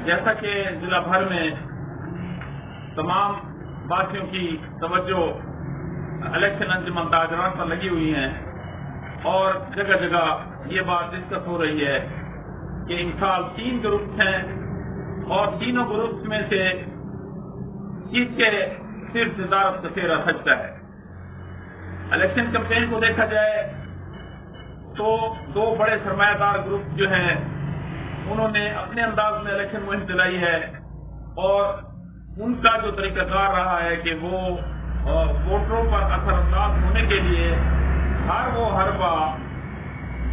جیسا کہ ضلع بھر میں تمام باتوں کی توجہ الیکشن انجمن تاجران پر لگی ہوئی ہیں اور جگہ جگہ یہ بات ڈسکس ہو رہی ہے کہ ان سال 3 گروپس ہیں اور تینوں گروپس میں سے کس کے صرف صدارت کا چہرہ سجتا ہے۔ الیکشن کمپین کو دیکھا جائے تو 2 بڑے سرمایہ دار گروپ جو ہیں انہوں نے اپنے انداز میں الیکشن مہم چلائی ہے اور ان کا جو طریقہ کار رہا ہے کہ وہ ووٹروں پر اثر انداز ہونے کے لیے ہر وہ حربہ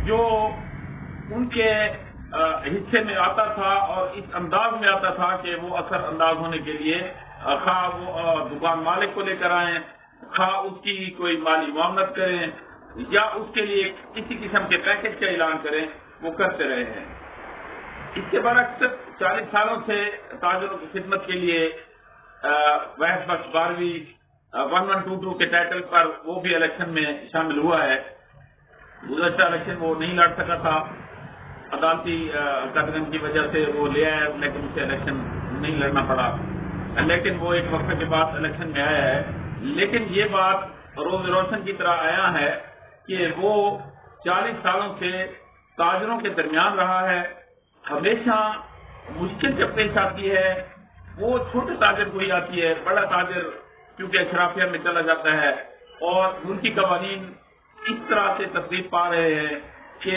جو ان کے حصے میں آتا تھا اور اس انداز میں آتا تھا کہ وہ اثر انداز ہونے کے لیے خواہ وہ دکان مالک کو لے کر آئیں، خواہ اس کی کوئی مالی معاونت کریں یا اس کے لیے کسی قسم کے پیکج کا اعلان کریں، وہ کرتے رہے ہیں۔ اس کے برعکس 40 سالوں سے تاجروں کی خدمت کے لیے وحید بخش باروی 1122 کے ٹائٹل پر وہ بھی الیکشن میں شامل ہوا ہے۔ گزشتہ الیکشن وہ نہیں لڑ سکا تھا، عدالتی قدغن کی وجہ سے وہ لے آیا لیکن اسے الیکشن نہیں لڑنا پڑا، لیکن وہ ایک وقت کے بعد الیکشن میں آیا ہے۔ لیکن یہ بات روز روشن کی طرح آیا ہے کہ وہ 40 سالوں سے تاجروں کے درمیان رہا ہے۔ ہمیشہ مشکل جب پیش آتی ہے وہ چھوٹے تاجر کو ہی آتی ہے، بڑا تاجر کیونکہ اشرافیہ میں چلا جاتا ہے اور ملکی قوانین اس طرح سے ترتیب پا رہے ہیں کہ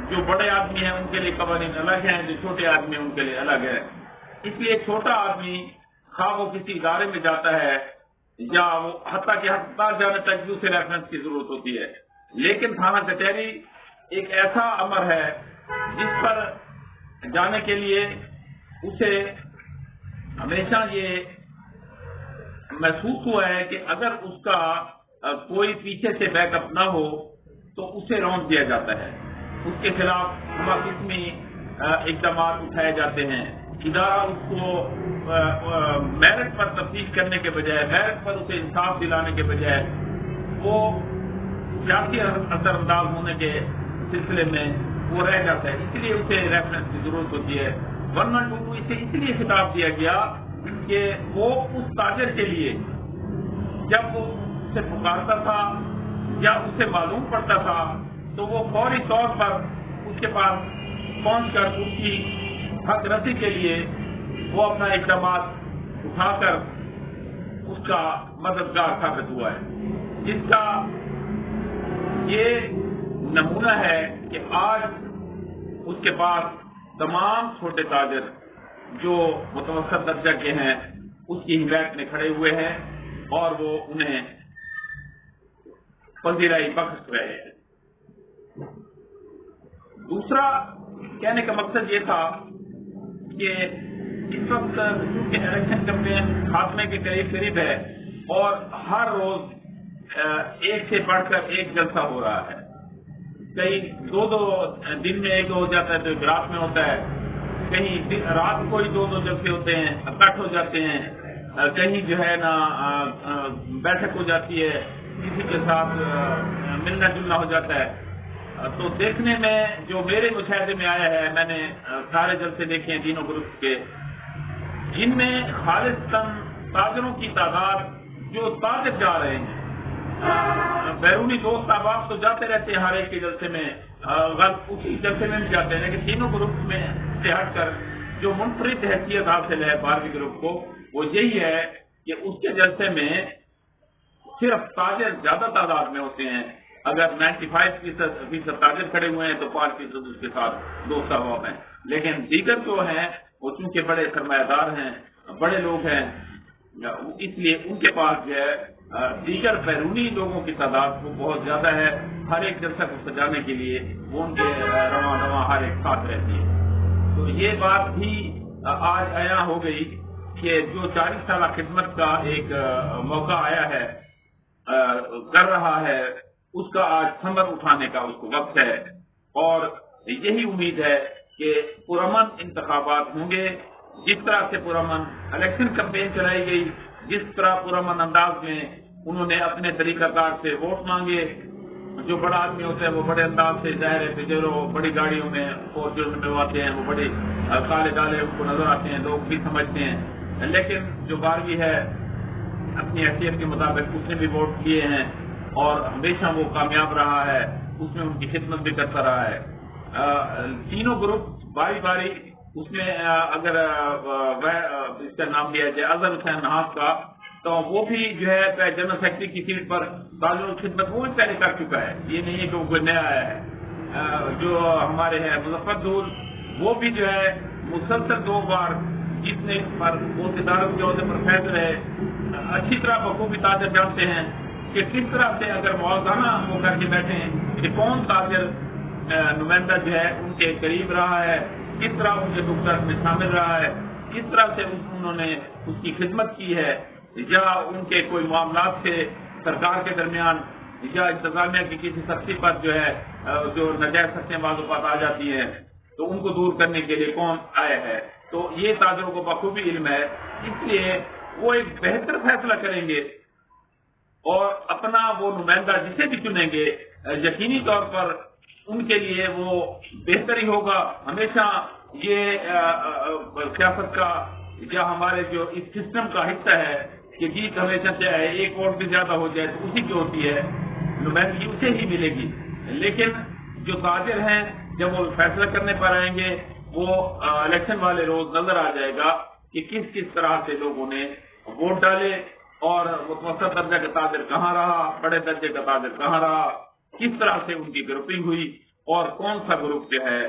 جو بڑے آدمی ہیں ان کے لیے قوانین الگ ہیں، جو چھوٹے آدمی ہیں ان کے لیے الگ ہے۔ اس لیے چھوٹا آدمی خواہ وہ کسی ادارے میں جاتا ہے یا وہ حتیٰ کہ ہسپتال جانے تک بھی اسے ریفرنس کی ضرورت ہوتی ہے، لیکن تھانہ کچہری ایک ایسا امر ہے جس پر جانے کے لیے اسے ہمیشہ یہ محسوس ہوا ہے کہ اگر اس کا کوئی پیچھے سے بیک اپ نہ ہو تو اسے رونق دیا جاتا ہے، اس کے خلاف ہمہ قسمی اقدامات اٹھائے جاتے ہیں۔ ادارہ اس کو میرٹ پر تفتیش کرنے کے بجائے، میرٹ پر اسے انصاف دلانے کے بجائے وہ سیاسی اثر انداز ہونے کے سلسلے میں وہ رہ جاتا ہے، اس لیے اسے ریفرنس کی ضرورت ہوتی ہے۔ 1122 اسے اس لیے خطاب دیا گیا کہ وہ اس تاجر کے لیے جب وہ اسے پکارتا تھا یا اسے معلوم پڑتا تھا تو وہ فوری طور پر اس کے پاس پہنچ کر اس کی حق رسی کے لیے وہ اپنا اقدامات اٹھا کر اس کا مددگار ثابت ہوا ہے، جس کا یہ نمونہ ہے کہ آج اس کے پاس تمام چھوٹے تاجر جو متوسط درجہ کے ہیں اس کی حمایت میں کھڑے ہوئے ہیں اور وہ انہیں پذیرائی بخش رہے ہیں۔ دوسرا کہنے کا مقصد یہ تھا کہ اس وقت چونکہ الیکشن کمپین خاتمے کے قریب ہے اور ہر روز ایک سے بڑھ کر ایک جلسہ ہو رہا ہے، کئی 2 دن میں ایک ہو جاتا ہے تو ایک رات میں ہوتا ہے، کہیں رات کو ہی 2 جلسے ہوتے ہیں، اکٹھ ہو جاتے ہیں، کہیں جو ہے نا بیٹھک ہو جاتی ہے، کسی کے ساتھ ملنا جلنا ہو جاتا ہے۔ تو دیکھنے میں جو میرے مشاہدے میں آیا ہے، میں نے سارے جلسے دیکھے ہیں تینوں گروپ کے، جن میں خالصتاً تاجروں کی تعداد جو تاجر جا رہے ہیں، بیرونی دوست احباب تو جاتے رہتے ہیں ہر ایک کے جلسے میں، اسی جلسے میں بھی جاتے ہیں، لیکن تینوں گروپ میں سے ہٹ کر جو منفرد حیثیت حاصل ہے باروی گروپ کو وہ یہی ہے کہ اس کے جلسے میں صرف تاجر زیادہ تعداد میں ہوتے ہیں۔ اگر 95% تاجر کھڑے ہوئے ہیں تو 5% اس کے ساتھ دوست احباب ہیں، لیکن دیگر جو ہیں وہ چونکہ بڑے سرمایہ دار ہیں، بڑے لوگ ہیں، اس لیے ان کے پاس جو ہے دیگر بیرونی لوگوں کی تعداد وہ بہت زیادہ ہے۔ ہر ایک جلسہ کو سجانے کے لیے وہ ان کے رواں ہر ایک ساتھ رہتی ہے۔ تو یہ بات بھی آج عیاں ہو گئی کہ جو 40 سالہ خدمت کا ایک موقع آیا ہے، کر رہا ہے، اس کا آج ثمر اٹھانے کا اس کو وقت ہے، اور یہی امید ہے کہ پرامن انتخابات ہوں گے۔ جس طرح سے پرامن الیکشن کمپین چلائی گئی، جس طرح پرامن انداز میں انہوں نے اپنے طریقہ کار سے ووٹ مانگے، جو بڑا آدمی ہوتا ہے وہ بڑے انداز سے ظاہر ہے کہ جو بڑی گاڑیوں میں فارچونر میں آتے ہیں وہ بڑے کالے کالے ان کو نظر آتے ہیں، لوگ بھی سمجھتے ہیں، لیکن جو باروی ہے اپنی حیثیت کے مطابق اس نے بھی ووٹ کیے ہیں اور ہمیشہ وہ کامیاب رہا ہے، اس میں ان کی خدمت بھی کرتا رہا ہے۔ تینوں گروپ باری باری اس میں اگر اس کا نام لیا جائے اظہر حسین نحاس کا، تو وہ بھی جو ہے جنرل سیکرٹری کی سیٹ پر تاجر خدمت وہ بھی پہلے کر چکا ہے، یہ نہیں ہے کہ وہ کوئی نیا آیا ہے۔ جو ہمارے ہیں مظفر دول وہ بھی جو ہے مسلسل 2 بار جیتنے پر وہ صدارت کے عہدے پر فیض رہے، اچھی طرح بخوبی تاجر جانتے ہیں کہ کس طرح سے اگر موازنہ وہ کر کے بیٹھے کہ کون تاجر نمائندہ جو ہے ان کے قریب رہا ہے، کس طرح ان کے دکھ درد میں شامل رہا ہے، کس طرح سے انہوں نے اس کی خدمت کی ہے، یا ان کے کوئی معاملات سے سرکار کے درمیان یا انتظامیہ کی کسی سختی پر جو ہے جو ناجائز سختیاں بعض اوقات آ جاتی ہیں تو ان کو دور کرنے کے لیے کون آیا ہے، تو یہ تاجروں کو بخوبی علم ہے، اس لیے وہ ایک بہتر فیصلہ کریں گے اور اپنا وہ نمائندہ جسے بھی چنیں گے یقینی طور پر ان کے لیے وہ بہتر ہی ہوگا۔ ہمیشہ یہ سیاست کا یا ہمارے جو اس سسٹم کا حصہ ہے کہ جیت ہمیشہ چاہے ایک ووٹ بھی زیادہ ہو جائے تو اسی کی ہوتی ہے، نمائندگی اسے ہی ملے گی، لیکن جو تاجر ہیں جب وہ فیصلہ کرنے پر آئیں گے وہ الیکشن والے روز نظر آ جائے گا کہ کس کس طرح سے لوگوں نے ووٹ ڈالے اور متوسط درجے کا تاجر کہاں رہا، بڑے درجے کا تاجر کہاں رہا، کس طرح سے ان کی گروپنگ ہوئی اور کون سا گروپ جو ہے